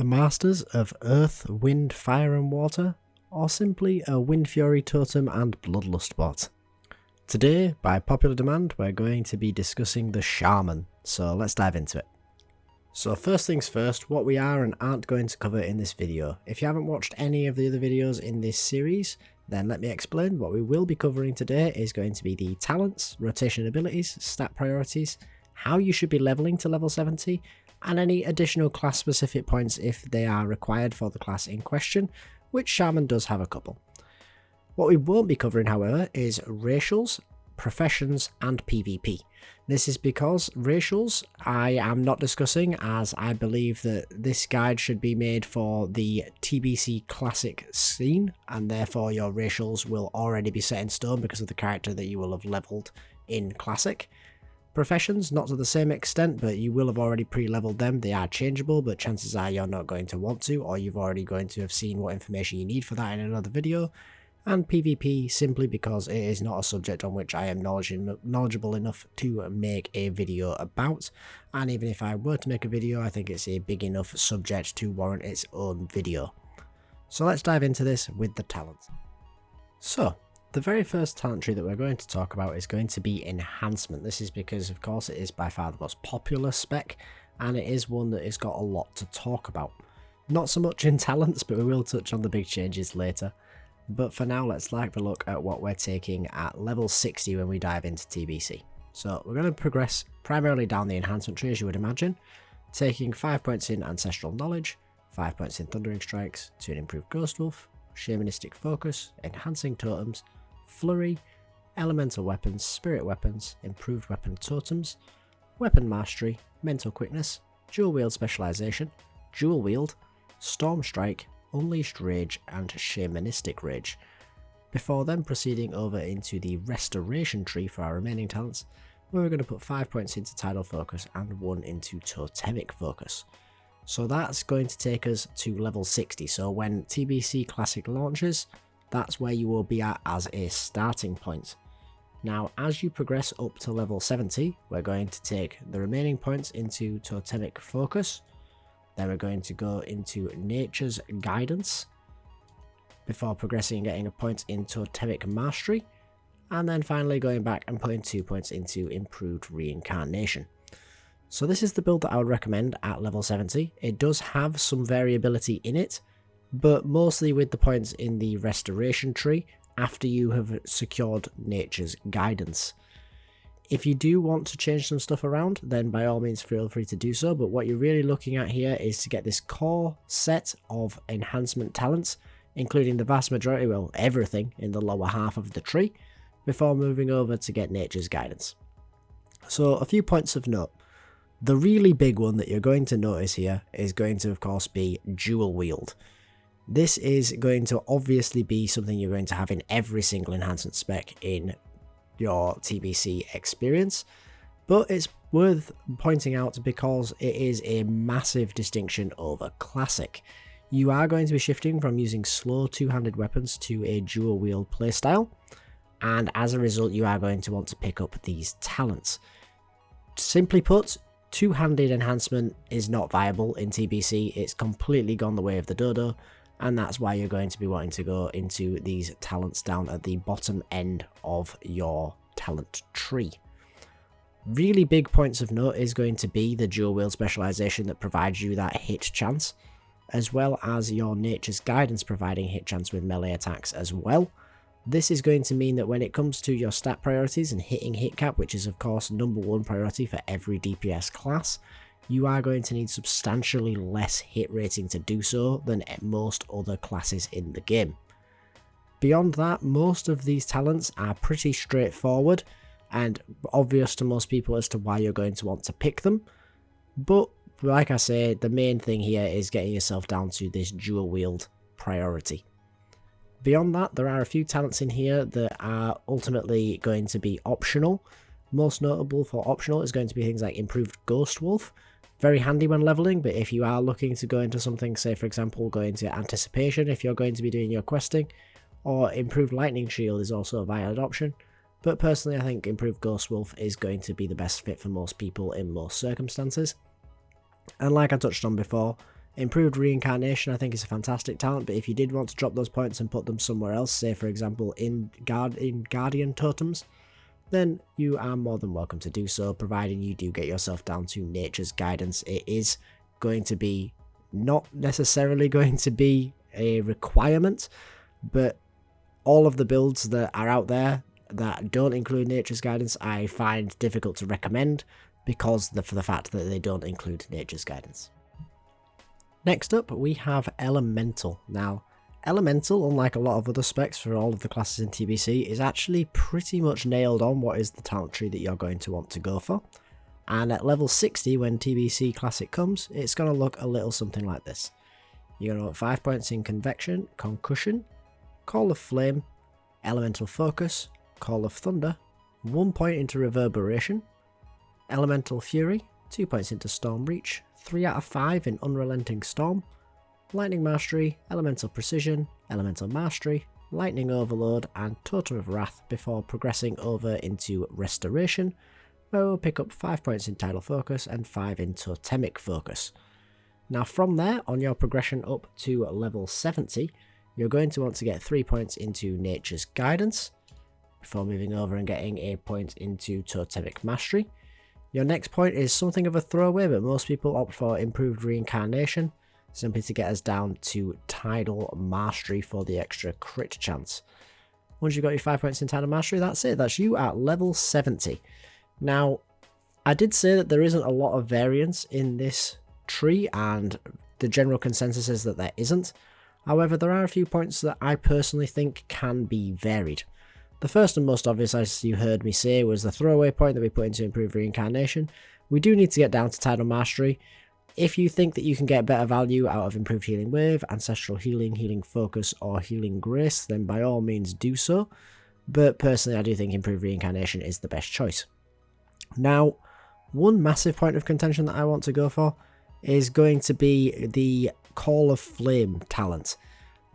the masters of Earth, Wind, Fire and Water, or simply a Wind Fury Totem and Bloodlust bot. Today, by popular demand, we're going to be discussing the Shaman, so let's dive into it. So first things first, what we are and aren't going to cover in this video. If you haven't watched any of the other videos in this series, then let me explain. What we will be covering today is going to be the talents, rotation abilities, stat priorities, how you should be leveling to level 70, and any additional class specific points if they are required for the class in question, which Shaman does have a couple. What we won't be covering, however, is racials, professions, and PvP. This is because racials I am not discussing, as I believe that this guide should be made for the TBC classic scene, and therefore your racials will already be set in stone because of the character that you will have leveled in classic. Professions, not to the same extent, but you will have already pre-leveled them. They are changeable, but chances are you're not going to want to, or you've already going to have seen what information you need for that in another video. And PvP, simply because it is not a subject on which I am knowledgeable enough to make a video about, and even if I were to make a video, I think it's a big enough subject to warrant its own video. So let's dive into this with the talents. So, the very first talent tree that we're going to talk about is going to be Enhancement. This is because, of course, it is by far the most popular spec, and it is one that has got a lot to talk about. Not so much in talents, but we will touch on the big changes later. But for now, let's have a look at what we're taking at level 60 when we dive into TBC. So we're going to progress primarily down the enhancement tree, as you would imagine, taking 5 points in Ancestral Knowledge, 5 points in Thundering Strikes, to an improved Ghost Wolf, Shamanistic Focus, Enhancing Totems, Flurry, Elemental Weapons, Spirit Weapons, Improved Weapon Totems, Weapon Mastery, Mental Quickness, Dual Wield Specialization, Dual Wield, Storm Strike, Unleashed Rage and Shamanistic Rage, before then proceeding over into the Restoration tree for our remaining talents, where we're going to put 5 points into Tidal Focus and 1 into Totemic Focus. So that's going to take us to level 60, so when TBC Classic launches, that's where you will be at as a starting point. Now, as you progress up to level 70, we're going to take the remaining points into Totemic Focus. Then we're going to go into Nature's Guidance, before progressing and getting a point in Totemic Mastery, and then finally going back and putting 2 points into Improved Reincarnation. So this is the build that I would recommend at level 70. It does have some variability in it, but mostly with the points in the Restoration tree after you have secured Nature's Guidance. If you do want to change some stuff around, then by all means feel free to do so, but what you're really looking at here is to get this core set of enhancement talents, including the vast majority, well, everything in the lower half of the tree, before moving over to get Nature's Guidance. So a few points of note. The really big one that you're going to notice here is going to, of course, be Dual Wield. This is going to obviously be something you're going to have in every single enhancement spec in your TBC experience, but it's worth pointing out because it is a massive distinction over Classic. You are going to be shifting from using slow two-handed weapons to a dual wield playstyle, and as a result you are going to want to pick up these talents. Simply put, two-handed enhancement is not viable in TBC. It's completely gone the way of the dodo, and that's why you're going to be wanting to go into these talents down at the bottom end of your talent tree. Really big points of note is going to be the dual wield specialization that provides you that hit chance, as well as your Nature's Guidance providing hit chance with melee attacks as well. This is going to mean that when it comes to your stat priorities and hitting hit cap, which is of course #1 priority for every DPS class, you are going to need substantially less hit rating to do so than most other classes in the game. Beyond that, most of these talents are pretty straightforward and obvious to most people as to why you're going to want to pick them, but like I say, the main thing here is getting yourself down to this dual wield priority. Beyond that, there are a few talents in here that are ultimately going to be optional. Most notable for optional is going to be things like Improved Ghost Wolf. Very handy when leveling, but if you are looking to go into something, say for example go into Anticipation if you're going to be doing your questing, or Improved Lightning Shield is also a valid option. But personally I think Improved Ghost Wolf is going to be the best fit for most people in most circumstances. And like I touched on before, Improved Reincarnation I think is a fantastic talent, but if you did want to drop those points and put them somewhere else, say for example in Guardian Totems, then you are more than welcome to do so, providing you do get yourself down to Nature's Guidance. It is going to be not necessarily going to be a requirement, but all of the builds that are out there that don't include Nature's Guidance I find difficult to recommend because for the fact that they don't include Nature's Guidance. Next up we have Elemental. Now Elemental, unlike a lot of other specs for all of the classes in TBC, is actually pretty much nailed on what is the talent tree that you're going to want to go for. And at level 60 when TBC Classic comes, it's going to look a little something like this. You're going to want 5 points in Convection, Concussion, Call of Flame, Elemental Focus, Call of Thunder, 1 point into Reverberation, Elemental Fury, 2 points into Storm Reach, 3 out of 5 in Unrelenting Storm, Lightning Mastery, Elemental Precision, Elemental Mastery, Lightning Overload and Totem of Wrath before progressing over into Restoration, where we'll pick up 5 points in Tidal Focus and 5 in Totemic Focus. Now from there, on your progression up to level 70, you're going to want to get 3 points into Nature's Guidance, before moving over and getting a point into Totemic Mastery. Your next point is something of a throwaway, but most people opt for Improved Reincarnation, simply to get us down to Tidal Mastery for the extra crit chance. Once you've got your 5 points in Tidal Mastery, that's it, that's you at level 70. Now, I did say that there isn't a lot of variance in this tree, and the general consensus is that there isn't. However, there are a few points that I personally think can be varied. The first and most obvious, as you heard me say, was the throwaway point that we put into Improved Reincarnation. We do need to get down to Tidal Mastery. If you think that you can get better value out of Improved Healing Wave, Ancestral Healing, Healing Focus or Healing Grace, then by all means do so. But personally I do think Improved Reincarnation is the best choice. Now, one massive point of contention that I want to go for is going to be the Call of Flame talent.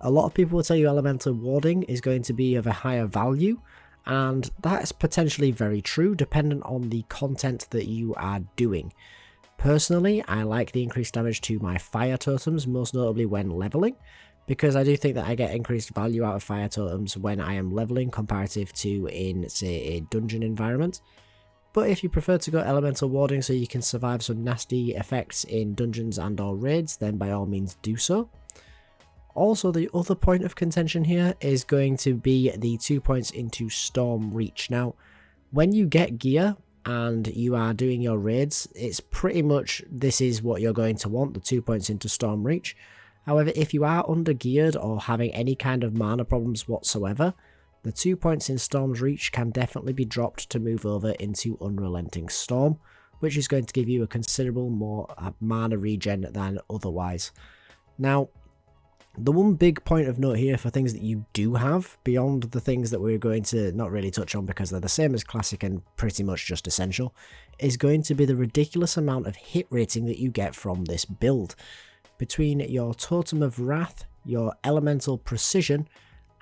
A lot of people will tell you Elemental Warding is going to be of a higher value, and that's potentially very true dependent on the content that you are doing. Personally, I like the increased damage to my fire totems, most notably when leveling, because I do think that I get increased value out of fire totems when I am leveling comparative to in, say, a dungeon environment. But if you prefer to go Elemental Warding so you can survive some nasty effects in dungeons and or raids, then by all means do so. Also, the other point of contention here is going to be the 2 points into Storm Reach. Now, when you get gear and you are doing your raids, it's pretty much this is what you're going to want, the 2 points into Storm Reach. However, if you are under geared or having any kind of mana problems whatsoever, the 2 points in Storm's Reach can definitely be dropped to move over into Unrelenting Storm, which is going to give you a considerable more mana regen than otherwise. Now, the one big point of note here for things that you do have, beyond the things that we're going to not really touch on because they're the same as Classic and pretty much just essential, is going to be the ridiculous amount of hit rating that you get from this build. Between your Totem of Wrath, your Elemental Precision,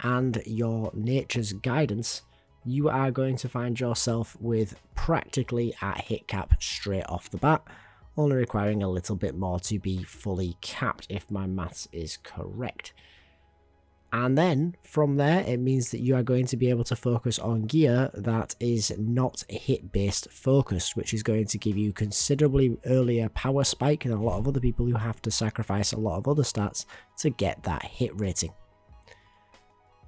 and your Nature's Guidance, you are going to find yourself with practically at hit cap straight off the bat, only requiring a little bit more to be fully capped if my maths is correct. And then from there it means that you are going to be able to focus on gear that is not hit based focused, which is going to give you considerably earlier power spike than a lot of other people who have to sacrifice a lot of other stats to get that hit rating.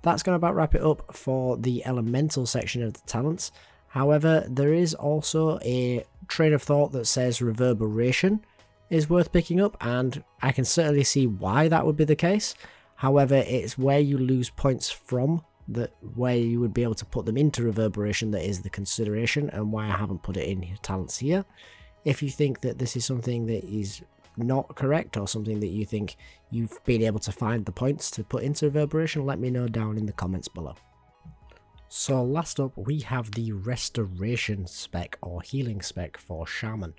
That's going to about wrap it up for the elemental section of the talents. However, there is also a train of thought that says reverberation is worth picking up, and I can certainly see why that would be the case. However, it's where you lose points from, that where you would be able to put them into reverberation, that is the consideration, and why I haven't put it in talents here. If you think that this is something that is not correct, or something that you think you've been able to find the points to put into reverberation, let me know down in the comments below. So last up we have the Restoration spec or healing spec for Shaman,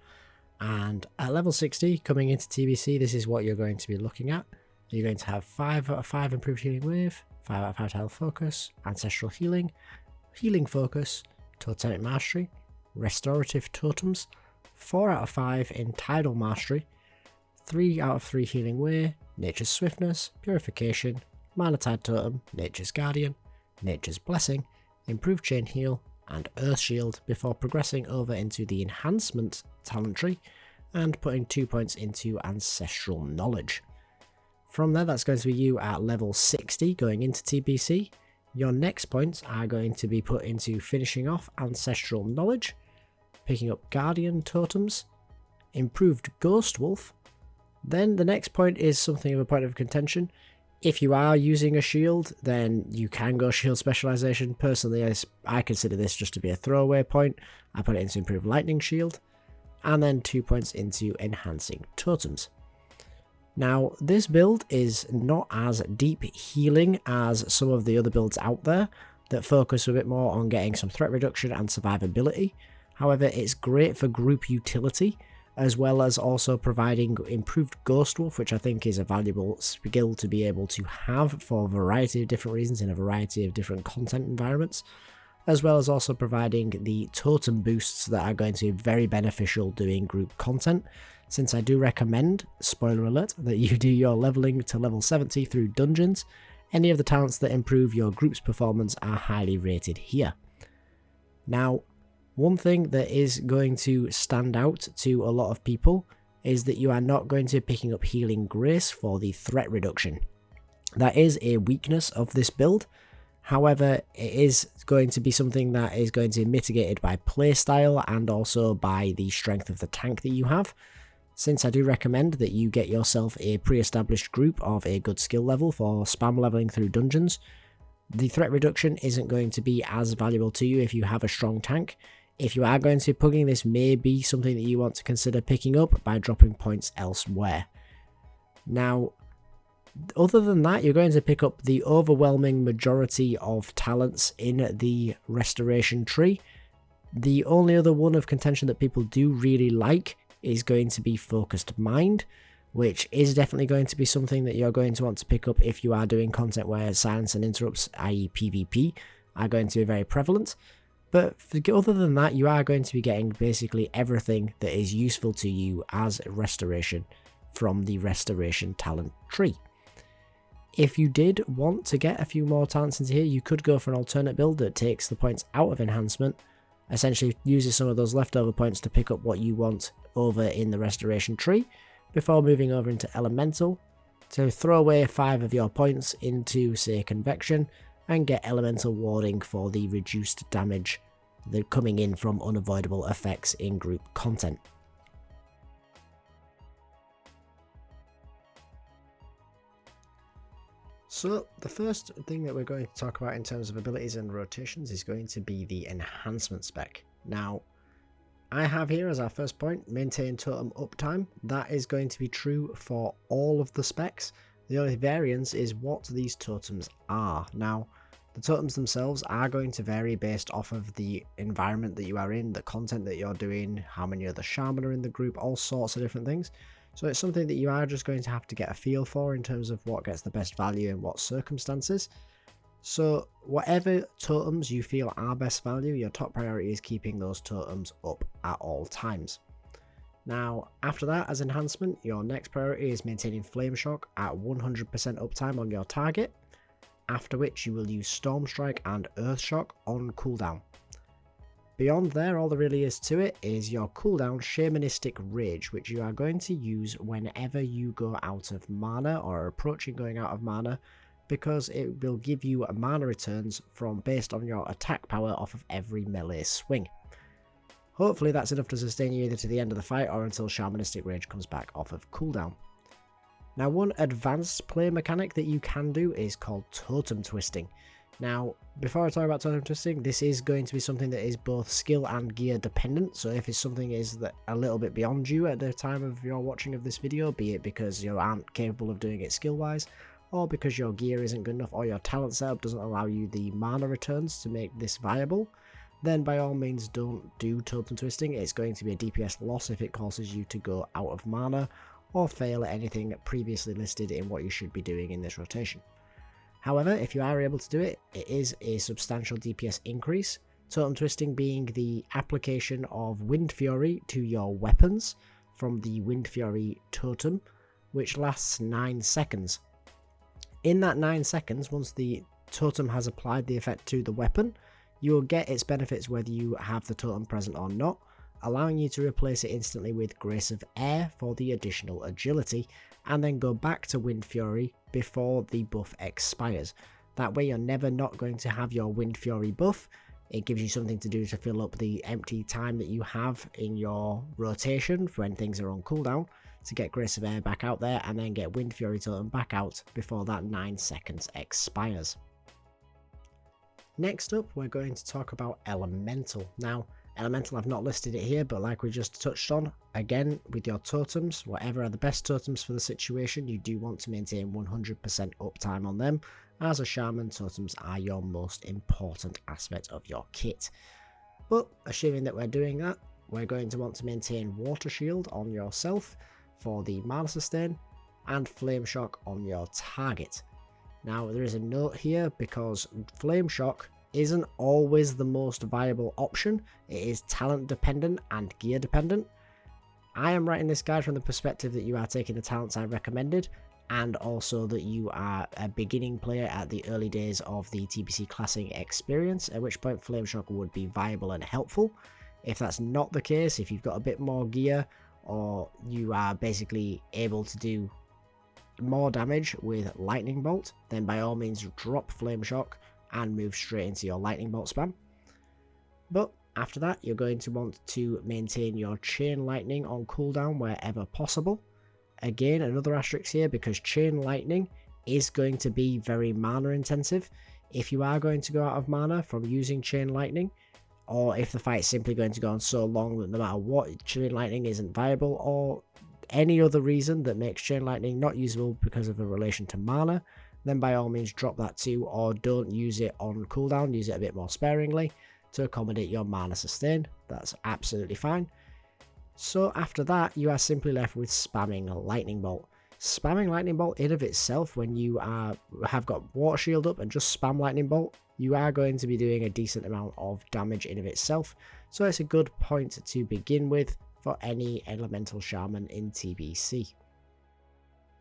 and at level 60 coming into TBC, this is what you're going to be looking at. You're going to have 5 out of 5 improved healing wave, 5 out of 5 tidal focus, ancestral healing, healing focus, totemic mastery, restorative totems, 4 out of 5 in tidal mastery, 3 out of 3 Healing Way, Nature's Swiftness, Purification, Mana Tide Totem, Nature's Guardian, Nature's Blessing, Improved Chain Heal, and Earth Shield before progressing over into the Enhancement Talent tree and putting 2 points into Ancestral Knowledge. From there, that's going to be you at level 60 going into TBC. Your next points are going to be put into finishing off Ancestral Knowledge, picking up Guardian Totems, Improved Ghost Wolf. Then the next point is something of a point of contention. If you are using a shield, then you can go shield specialization. Personally, I consider this just to be a throwaway point. I put it into Improved Lightning Shield, and then 2 points into Enhancing Totems. Now, this build is not as deep healing as some of the other builds out there that focus a bit more on getting some threat reduction and survivability. However, it's great for group utility, as well as also providing improved Ghost Wolf, which I think is a valuable skill to be able to have for a variety of different reasons in a variety of different content environments, as well as also providing the totem boosts that are going to be very beneficial doing group content, since I do recommend, spoiler alert, that you do your leveling to level 70 through dungeons. Any of the talents that improve your group's performance are highly rated here. Now, one thing that is going to stand out to a lot of people is that you are not going to be picking up Healing Grace for the threat reduction. That is a weakness of this build. However, it is going to be something that is going to be mitigated by playstyle and also by the strength of the tank that you have. Since I do recommend that you get yourself a pre-established group of a good skill level for spam leveling through dungeons, the threat reduction isn't going to be as valuable to you if you have a strong tank. If you are going to be pugging, this may be something that you want to consider picking up by dropping points elsewhere. Now, other than that, you're going to pick up the overwhelming majority of talents in the restoration tree. The only other one of contention that people do really like is going to be Focused Mind, which is definitely going to be something that you're going to want to pick up if you are doing content where silence and interrupts, i.e. PvP, are going to be very prevalent. But other than that, you are going to be getting basically everything that is useful to you as restoration from the restoration talent tree. If you did want to get a few more talents into here, you could go for an alternate build that takes the points out of enhancement, essentially uses some of those leftover points to pick up what you want over in the restoration tree, before moving over into elemental to throw away 5 of your points into, say, convection, and get elemental warding for the reduced damage that are coming in from unavoidable effects in group content. So the first thing that we're going to talk about in terms of abilities and rotations is going to be the enhancement spec. Now, I have here as our first point, maintain totem uptime. That is going to be true for all of the specs. The only variance is what these totems are. Now, the totems themselves are going to vary based off of the environment that you are in, the content that you're doing, how many other shaman are in the group, all sorts of different things. So it's something that you are just going to have to get a feel for in terms of what gets the best value in what circumstances. So whatever totems you feel are best value, your top priority is keeping those totems up at all times. Now, after that, as enhancement, your next priority is maintaining Flame Shock at 100% uptime on your target, after which you will use Storm Strike and Earth Shock on cooldown. Beyond there, all there really is to it is your cooldown Shamanistic Rage, which you are going to use whenever you go out of mana or are approaching going out of mana, because it will give you mana returns based on your attack power off of every melee swing. Hopefully that's enough to sustain you either to the end of the fight or until Shamanistic Rage comes back off of cooldown. Now, one advanced play mechanic that you can do is called Totem Twisting. Now, before I talk about Totem Twisting, this is going to be something that is both skill and gear dependent. So if it's something is that a little bit beyond you at the time of your watching of this video, be it because you aren't capable of doing it skill wise, or because your gear isn't good enough, or your talent setup doesn't allow you the mana returns to make this viable, then by all means don't do Totem Twisting. It's going to be a DPS loss if it causes you to go out of mana or fail at anything previously listed in what you should be doing in this rotation. However, if you are able to do it, it is a substantial DPS increase, Totem Twisting being the application of Wind Fury to your weapons from the Wind Fury totem, which lasts 9 seconds. In that 9 seconds, once the totem has applied the effect to the weapon, you will get its benefits whether you have the totem present or not, allowing you to replace it instantly with Grace of Air for the additional agility, and then go back to Wind Fury before the buff expires. That way you're never not going to have your Wind Fury buff. It gives you something to do to fill up the empty time that you have in your rotation for when things are on cooldown, to get Grace of Air back out there and then get Wind Fury totem back out before that 9 seconds expires. Next up, we're going to talk about Elemental. Now, Elemental, I've not listed it here, but like we just touched on, again, with your totems, whatever are the best totems for the situation, you do want to maintain 100% uptime on them. As a Shaman, totems are your most important aspect of your kit. But, assuming that we're doing that, we're going to want to maintain Water Shield on yourself for the mana sustain, and Flame Shock on your target. Now, there is a note here because Flame Shock isn't always the most viable option. It is talent dependent and gear dependent. I am writing this guide from the perspective that you are taking the talents I recommended, and also that you are a beginning player at the early days of the TBC classing experience, at which point Flame Shock would be viable and helpful. If that's not the case, if you've got a bit more gear, or you are basically able to do more damage with Lightning Bolt, then by all means drop Flame Shock and move straight into your Lightning Bolt spam. But after that, you're going to want to maintain your Chain Lightning on cooldown wherever possible. Again, another asterisk here, because Chain Lightning is going to be very mana intensive. If you are going to go out of mana from using Chain Lightning, or if the fight's simply going to go on so long that no matter what, Chain Lightning isn't viable, or any other reason that makes Chain Lightning not usable because of a relation to mana, then by all means drop that too, or don't use it on cooldown, use it a bit more sparingly to accommodate your mana sustain. That's absolutely fine. So after that, you are simply left with spamming Lightning Bolt. Spamming Lightning Bolt in of itself, when you have got Water Shield up and just spam Lightning Bolt, you are going to be doing a decent amount of damage in of itself, so it's a good point to begin with for any Elemental Shaman in TBC.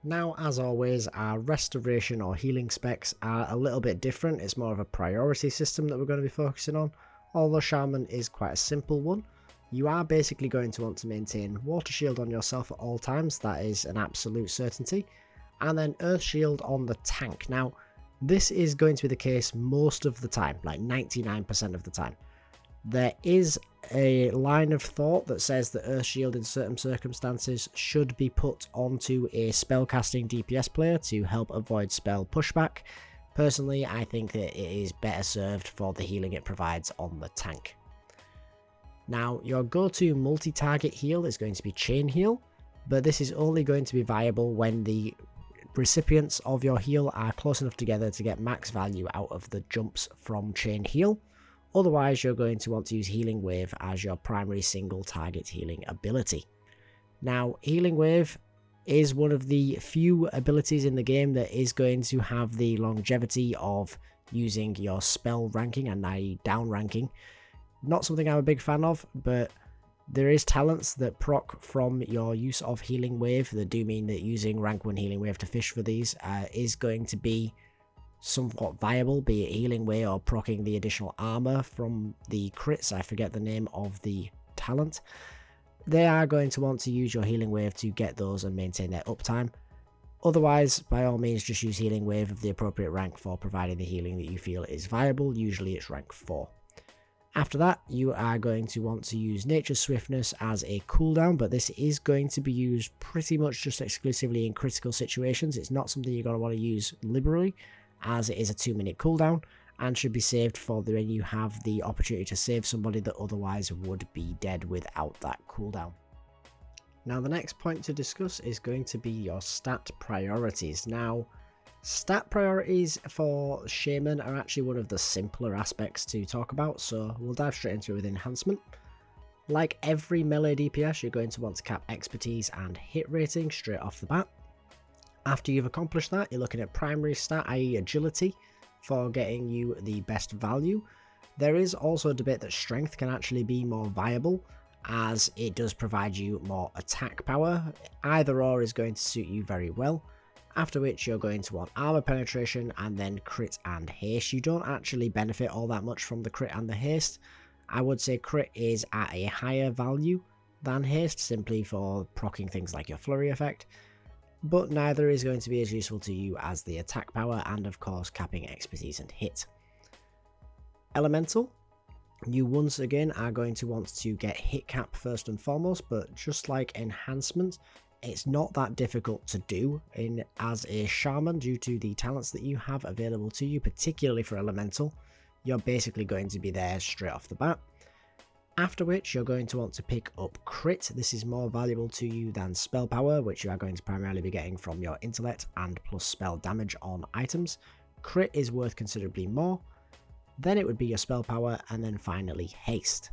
Now, as always, our restoration or healing specs are a little bit different. It's more of a priority system that we're going to be focusing on. Although Shaman is quite a simple one, you are basically going to want to maintain Water Shield on yourself at all times. That is an absolute certainty. And then Earth Shield on the tank. Now, this is going to be the case most of the time, like 99% of the time. There is a line of thought that says that Earth Shield in certain circumstances should be put onto a spellcasting DPS player to help avoid spell pushback. Personally, I think that it is better served for the healing it provides on the tank. Now, your go-to multi-target heal is going to be Chain Heal, but this is only going to be viable when the recipients of your heal are close enough together to get max value out of the jumps from Chain Heal. Otherwise, you're going to want to use Healing Wave as your primary single target healing ability. Now, Healing Wave is one of the few abilities in the game that is going to have the longevity of using your spell ranking and down ranking. Not something I'm a big fan of, but there is talents that proc from your use of Healing Wave that do mean that using rank 1 Healing Wave to fish for these is going to be somewhat viable, be it Healing Wave or proccing the additional armor from the crits. I forget the name of the talent. They are going to want to use your Healing Wave to get those and maintain their uptime. Otherwise, by all means, just use Healing Wave of the appropriate rank for providing the healing that you feel is viable. Usually it's rank 4. After that, you are going to want to use Nature's Swiftness as a cooldown, but this is going to be used pretty much just exclusively in critical situations. It's not something you're going to want to use liberally, as it is a 2-minute cooldown, and should be saved for when you have the opportunity to save somebody that otherwise would be dead without that cooldown. Now, the next point to discuss is going to be your stat priorities. Now, stat priorities for Shaman are actually one of the simpler aspects to talk about, so we'll dive straight into it with Enhancement. Like every melee DPS, you're going to want to cap expertise and hit rating straight off the bat. After you've accomplished that, you're looking at primary stat, i.e. agility, for getting you the best value. There is also a debate that strength can actually be more viable, as it does provide you more attack power. Either or is going to suit you very well, after which you're going to want armor penetration and then crit and haste. You don't actually benefit all that much from the crit and the haste. I would say crit is at a higher value than haste, simply for proccing things like your flurry effect, but neither is going to be as useful to you as the attack power and of course capping expertise and hit. Elemental, you once again are going to want to get hit cap first and foremost, but just like enhancement, it's not that difficult to do as a shaman due to the talents that you have available to you, particularly for elemental. You're basically going to be there straight off the bat. After which you're going to want to pick up crit. This is more valuable to you than spell power, which you are going to primarily be getting from your intellect and plus spell damage on items. Crit is worth considerably more. Then it would be your spell power, and then finally haste.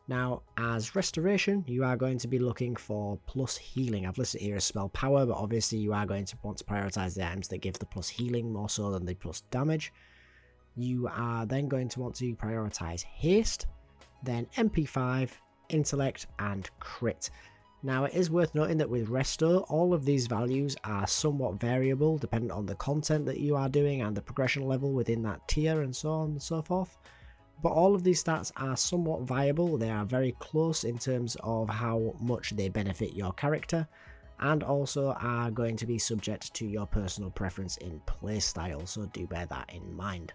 Now, as restoration, you are going to be looking for plus healing. I've listed here as spell power, but obviously you are going to want to prioritize the items that give the plus healing more so than the plus damage. You are then going to want to prioritize haste, then MP5, intellect, and crit. Now, it is worth noting that with Resto, all of these values are somewhat variable depending on the content that you are doing and the progression level within that tier and so on and so forth. But all of these stats are somewhat viable. They are very close in terms of how much they benefit your character, and also are going to be subject to your personal preference in playstyle, so do bear that in mind.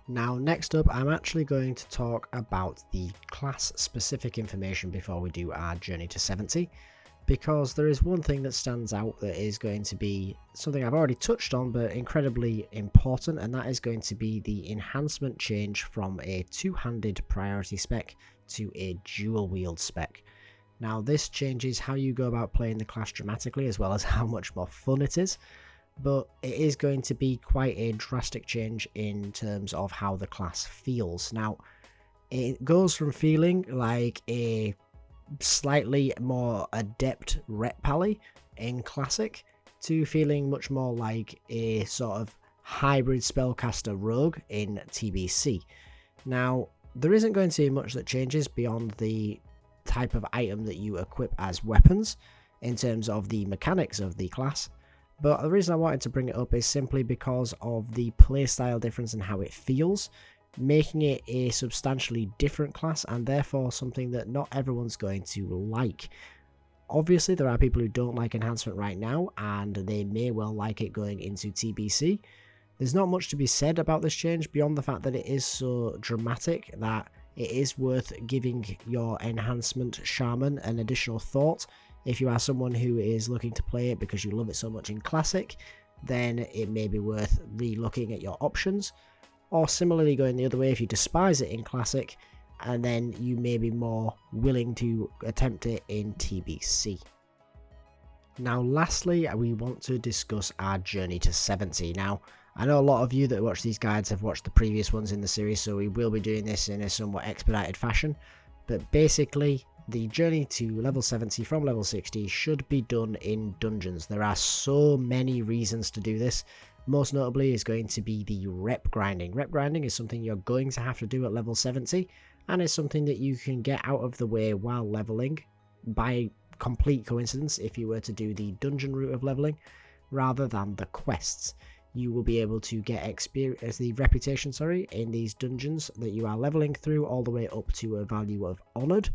Now, next up, I'm actually going to talk about the class specific information before we do our journey to 70, because there is one thing that stands out that is going to be something I've already touched on but incredibly important, and that is going to be the enhancement change from a two-handed priority spec to a dual wield spec. Now, this changes how you go about playing the class dramatically, as well as how much more fun it is, but it is going to be quite a drastic change in terms of how the class feels. Now, it goes from feeling like a slightly more adept rep pally in classic to feeling much more like a sort of hybrid spellcaster rogue in TBC. Now, there isn't going to be much that changes beyond the type of item that you equip as weapons in terms of the mechanics of the class, but the reason I wanted to bring it up is simply because of the playstyle difference and how it feels, making it a substantially different class and therefore something that not everyone's going to like. Obviously, there are people who don't like enhancement right now, and they may well like it going into TBC. There's not much to be said about this change beyond the fact that it is so dramatic that it is worth giving your enhancement shaman an additional thought. If you are someone who is looking to play it because you love it so much in classic, then it may be worth re-looking at your options. Or similarly going the other way if you despise it in classic, and then you may be more willing to attempt it in TBC. Now lastly, we want to discuss our journey to 70. Now, I know a lot of you that watch these guides have watched the previous ones in the series, so we will be doing this in a somewhat expedited fashion, but basically the journey to level 70 from level 60 should be done in dungeons. There are so many reasons to do this. Most notably is going to be the rep grinding. Rep grinding is something you're going to have to do at level 70, and it's something that you can get out of the way while leveling by complete coincidence if you were to do the dungeon route of leveling rather than the quests. You will be able to get experience, the reputation, in these dungeons that you are leveling through all the way up to a value of honoured,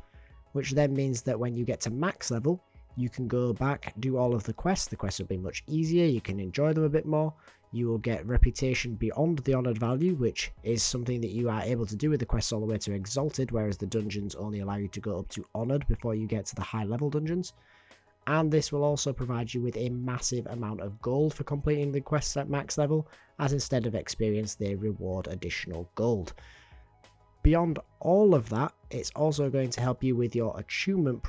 which then means that when you get to max level, you can go back, do all of the quests. The quests will be much easier, you can enjoy them a bit more. You will get reputation beyond the honoured value, which is something that you are able to do with the quests all the way to exalted, whereas the dungeons only allow you to go up to honoured before you get to the high level dungeons. And this will also provide you with a massive amount of gold for completing the quests at max level, as instead of experience they reward additional gold. Beyond all of that, it's also going to help you with your attunement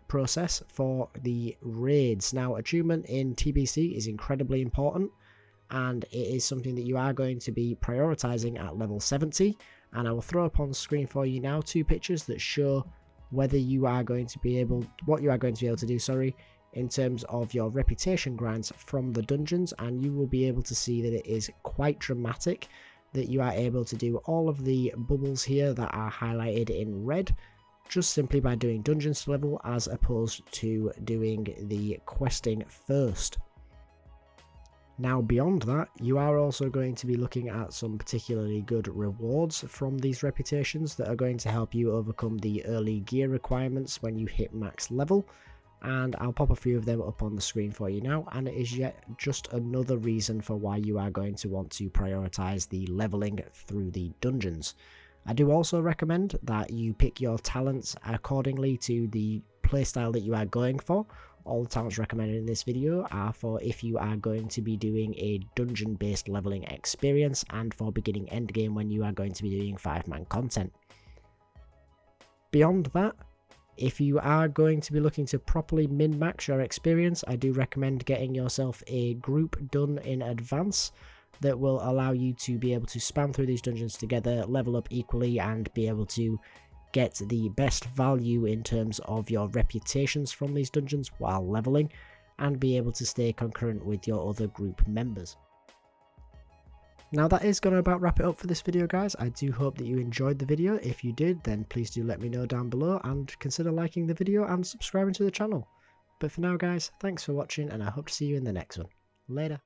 process for the raids. Now, attunement in TBC is incredibly important, and it is something that you are going to be prioritizing at level 70, and I will throw up on screen for you now 2 pictures that show whether you are going to be able, what you are going to be able to do, in terms of your reputation grinds from the dungeons, and you will be able to see that it is quite dramatic, that you are able to do all of the bubbles here that are highlighted in red, just simply by doing dungeons to level as opposed to doing the questing first. Now beyond that, you are also going to be looking at some particularly good rewards from these reputations that are going to help you overcome the early gear requirements when you hit max level, and I'll pop a few of them up on the screen for you now, and it is yet just another reason for why you are going to want to prioritize the leveling through the dungeons. I do also recommend that you pick your talents accordingly to the playstyle that you are going for. All the talents recommended in this video are for if you are going to be doing a dungeon based leveling experience and for beginning endgame when you are going to be doing 5-man content. Beyond that, if you are going to be looking to properly min-max your experience, I do recommend getting yourself a group done in advance that will allow you to be able to spam through these dungeons together, level up equally, and be able to get the best value in terms of your reputations from these dungeons while leveling, and be able to stay concurrent with your other group members. Now that is going to about wrap it up for this video, guys. I do hope that you enjoyed the video. If you did, then please do let me know down below and consider liking the video and subscribing to the channel. But for now, guys, thanks for watching, and I hope to see you in the next one. Later.